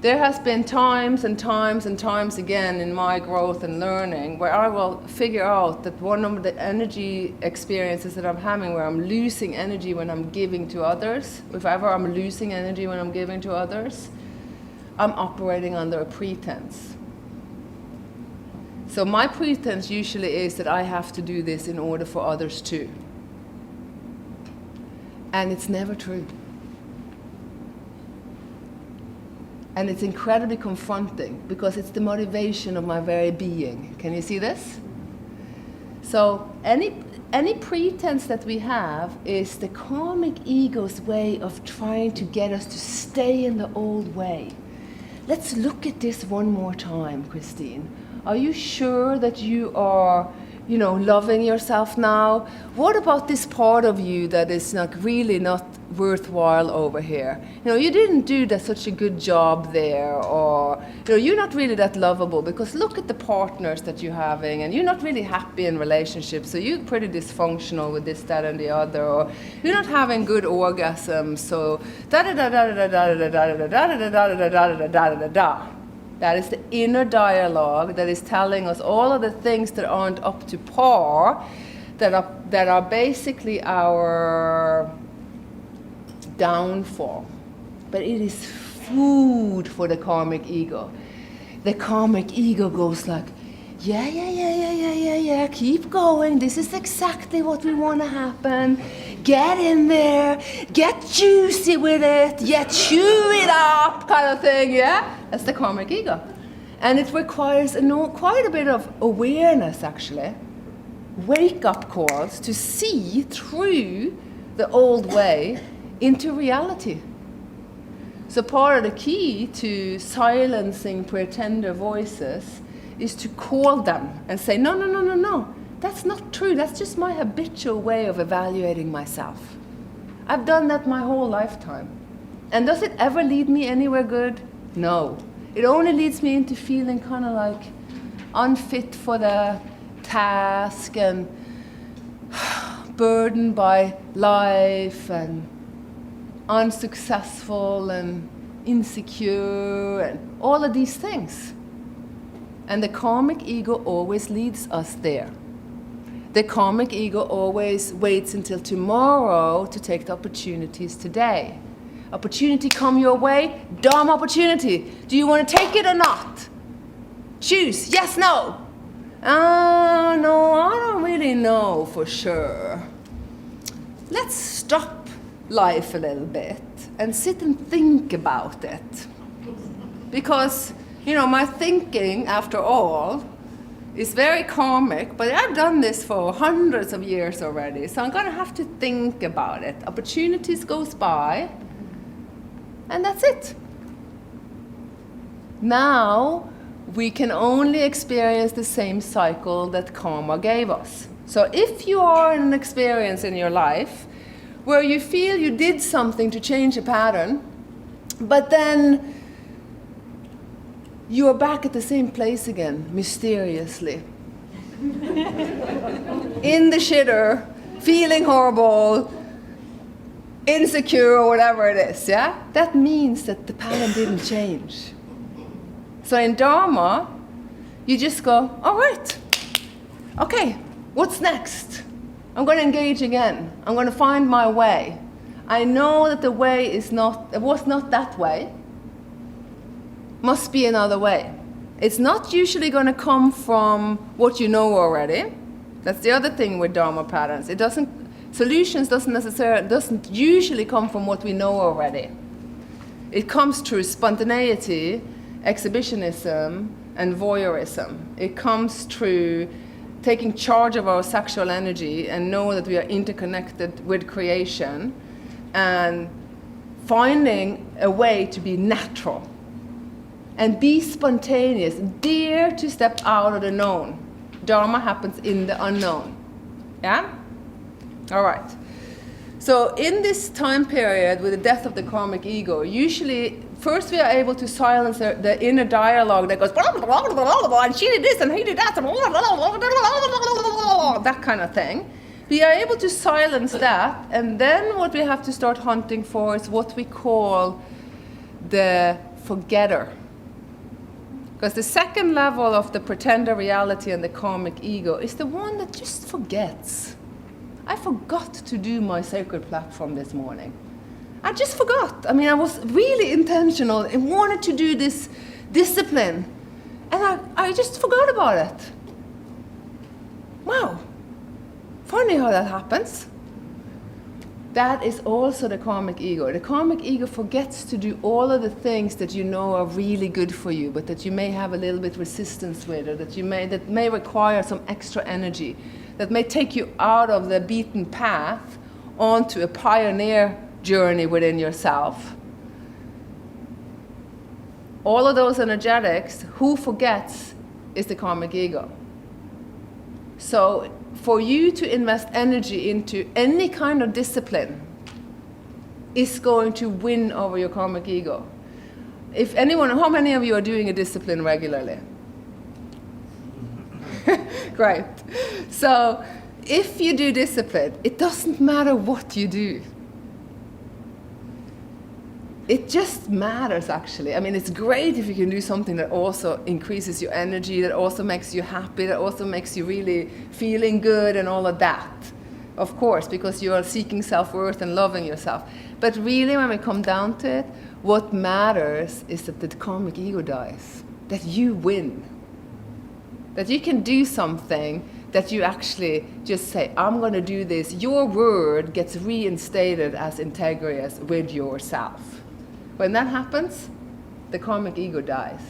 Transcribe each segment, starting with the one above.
There has been times and times and times again in my growth and learning where I will figure out that one of the energy experiences that I'm having, where I'm losing energy when I'm giving to others, if ever I'm losing energy when I'm giving to others, I'm operating under a pretense. So my pretense usually is that I have to do this in order for others too. And it's never true. And it's incredibly confronting because it's the motivation of my very being. Can you see this? So any pretense that we have is the karmic ego's way of trying to get us to stay in the old way. Let's look at this one more time, Kristin. Are you sure that you are, loving yourself now? What about this part of you that is really not worthwhile over here? You didn't do such a good job there, or you're not really that lovable because look at the partners that you're having, and you're not really happy in relationships, so you're pretty dysfunctional with this, that, and the other, or you're not having good orgasms, so da da da da da da da da da da da da da da da da da. That is the inner dialogue that is telling us all of the things that aren't up to par, that are basically our downfall. But it is food for the karmic ego. The karmic ego goes like, yeah, keep going. This is exactly what we want to happen. Get in there, get juicy with it, chew it up, kind of thing, yeah? That's the karmic ego. And it requires quite a bit of awareness, actually. Wake-up calls to see through the old way into reality. So part of the key to silencing pretender voices is to call them and say, no, that's not true. That's just my habitual way of evaluating myself. I've done that my whole lifetime. And does it ever lead me anywhere good? No. It only leads me into feeling kind of like unfit for the task and burdened by life and unsuccessful and insecure and all of these things. And the karmic ego always leads us there. The karmic ego always waits until tomorrow to take the opportunities today. Opportunity come your way, Dharma opportunity. Do you want to take it or not? Choose, yes, no. No, I don't really know for sure. Let's stop life a little bit and sit and think about it. Because, my thinking, after all, is very karmic, but I've done this for hundreds of years already, so I'm going to have to think about it. Opportunities goes by, and that's it. Now, we can only experience the same cycle that karma gave us. So if you are in an experience in your life where you feel you did something to change a pattern, but then you are back at the same place again, mysteriously. In the shitter, feeling horrible, insecure, or whatever it is, yeah? That means that the pattern didn't change. So in Dharma, you just go, all right, okay, what's next? I'm going to engage again. I'm going to find my way. I know that the way was not that way. Must be another way. It's not usually going to come from what you know already. That's the other thing with Dharma patterns. Solutions doesn't usually come from what we know already. It comes through spontaneity, exhibitionism, and voyeurism. It comes through taking charge of our sexual energy and know that we are interconnected with creation and finding a way to be natural and be spontaneous, dare to step out of the known. Dharma happens in the unknown. Yeah? All right. So in this time period with the death of the karmic ego, usually first we are able to silence the inner dialogue that goes blah, blah, blah, blah, blah, blah, and she did this and he did that, that kind of thing. We are able to silence that, and then what we have to start hunting for is what we call the forgetter. Because the second level of the pretender reality and the karmic ego is the one that just forgets. I forgot to do my sacred platform this morning. I just forgot. I mean, I was really intentional and wanted to do this discipline. And I just forgot about it. Wow. Funny how that happens. That is also the karmic ego. The karmic ego forgets to do all of the things that you know are really good for you, but that you may have a little bit resistance with, or that may require some extra energy, that may take you out of the beaten path onto a pioneer journey within yourself. All of those energetics, who forgets is the karmic ego. So for you to invest energy into any kind of discipline is going to win over your karmic ego. If anyone, how many of you are doing a discipline regularly? Great. So if you do discipline, it doesn't matter what you do. It just matters, actually. I mean, it's great if you can do something that also increases your energy, that also makes you happy, that also makes you really feeling good and all of that. Of course, because you are seeking self-worth and loving yourself. But really, when we come down to it, what matters is that the karmic ego dies, that you win. That you can do something that you actually just say, I'm going to do this. Your word gets reinstated as integrous with yourself. When that happens, the karmic ego dies.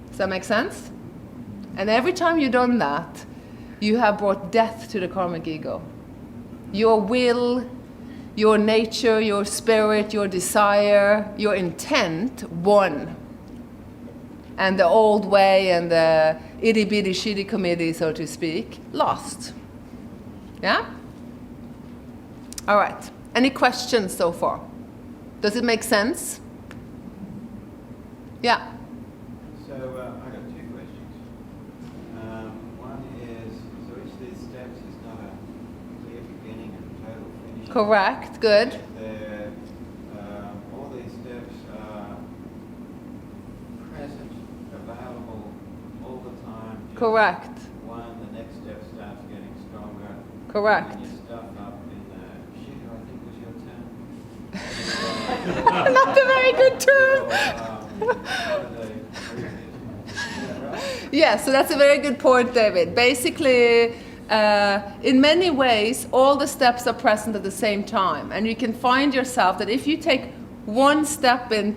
Does that make sense? And every time you've done that, you have brought death to the karmic ego. Your will, your nature, your spirit, your desire, your intent won. And the old way and the itty-bitty shitty committee, so to speak, lost. Yeah? All right. Any questions so far? Does it make sense? Yeah. So I got two questions. One is, so each of these steps is not a clear beginning and total finish. Correct. Good. All these steps are present, available all the time. Correct. The next step starts getting stronger. Correct. And you stuff up in shit, I think was your term. Not a very good term. Yeah, so that's a very good point, David. Basically, in many ways, all the steps are present at the same time. And you can find yourself that if you take one step in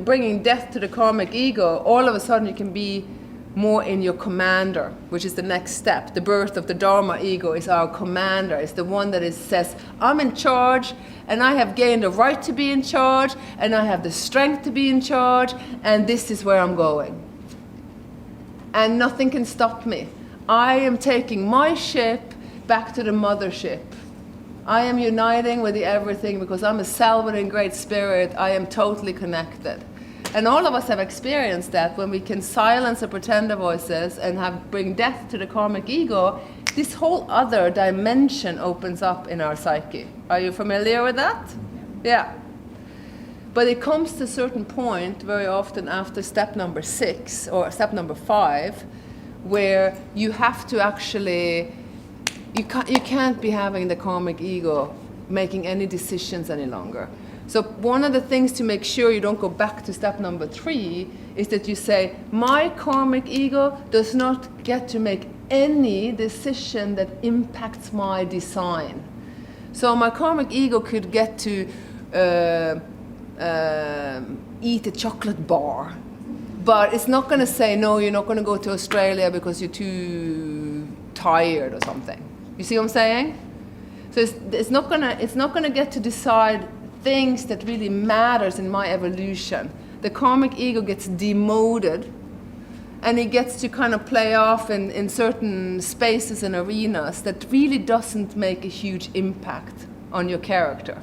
bringing death to the karmic ego, all of a sudden you can be more in your commander, which is the next step. The birth of the Dharma ego is our commander. It's the one that says, I'm in charge, and I have gained the right to be in charge, and I have the strength to be in charge, and this is where I'm going. And nothing can stop me. I am taking my ship back to the mothership. I am uniting with the everything because I'm a cell within great spirit. I am totally connected. And all of us have experienced that when we can silence the pretender voices and bring death to the karmic ego, this whole other dimension opens up in our psyche. Are you familiar with that? Yeah. But it comes to a certain point very often after step number 6 or step number 5, where you have to actually, you can't be having the karmic ego making any decisions any longer. So one of the things to make sure you don't go back to step number 3 is that you say, my karmic ego does not get to make any decision that impacts my design. So my karmic ego could get to eat a chocolate bar, but it's not going to say, no, you're not going to go to Australia because you're too tired or something. You see what I'm saying? So it's not going to get to decide things that really matters in my evolution. The karmic ego gets demoted, and it gets to kind of play off in certain spaces and arenas that really doesn't make a huge impact on your character.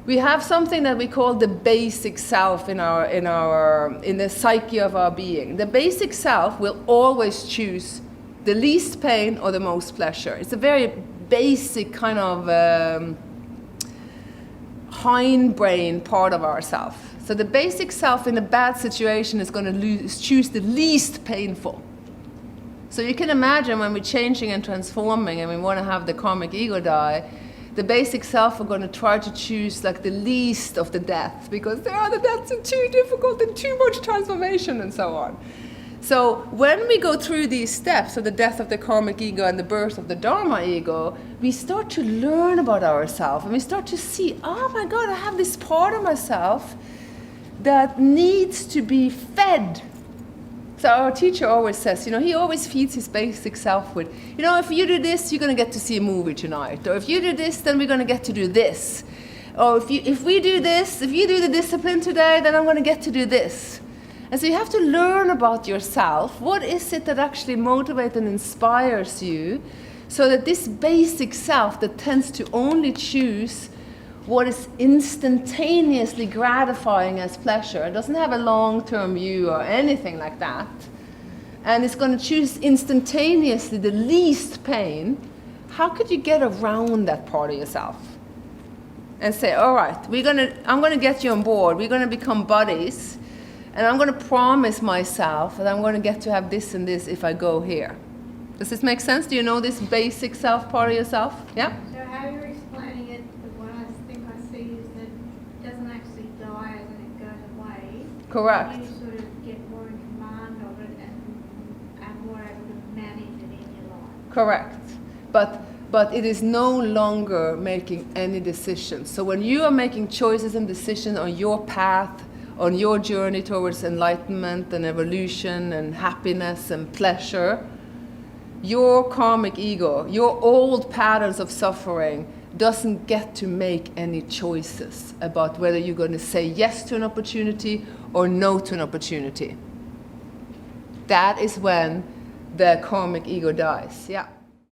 We have something that we call the basic self in the psyche of our being. The basic self will always choose the least pain or the most pleasure. It's a very basic kind of hindbrain part of ourself. So the basic self in a bad situation is going to choose the least painful. So you can imagine when we're changing and transforming and we want to have the karmic ego die, the basic self are going to try to choose like the least of the death, because the other deaths are too difficult and too much transformation and so on. So when we go through these steps of the death of the karmic ego and the birth of the Dharma ego, we start to learn about ourselves and we start to see, oh my God, I have this part of myself that needs to be fed. So our teacher always says, he always feeds his basic self with, if you do this, you're going to get to see a movie tonight. Or if you do this, then we're going to get to do this. Or if we do this, if you do the discipline today, then I'm going to get to do this. And so you have to learn about yourself. What is it that actually motivates and inspires you, so that this basic self that tends to only choose what is instantaneously gratifying as pleasure, it doesn't have a long-term view or anything like that, and it's going to choose instantaneously the least pain, how could you get around that part of yourself and say, all right, I'm going to get you on board, we're going to become buddies, and I'm going to promise myself that I'm going to get to have this and this if I go here. Does this make sense? Do you know this basic self part of yourself? Yeah? So how you're explaining it, what I think I see is that it doesn't actually die as it goes away. Correct. You sort of get more in command of it and are more able to manage it in your life. Correct. But it is no longer making any decisions. So when you are making choices and decisions on your path, on your journey towards enlightenment and evolution and happiness and pleasure, your karmic ego, your old patterns of suffering, doesn't get to make any choices about whether you're going to say yes to an opportunity or no to an opportunity. That is when the karmic ego dies. Yeah.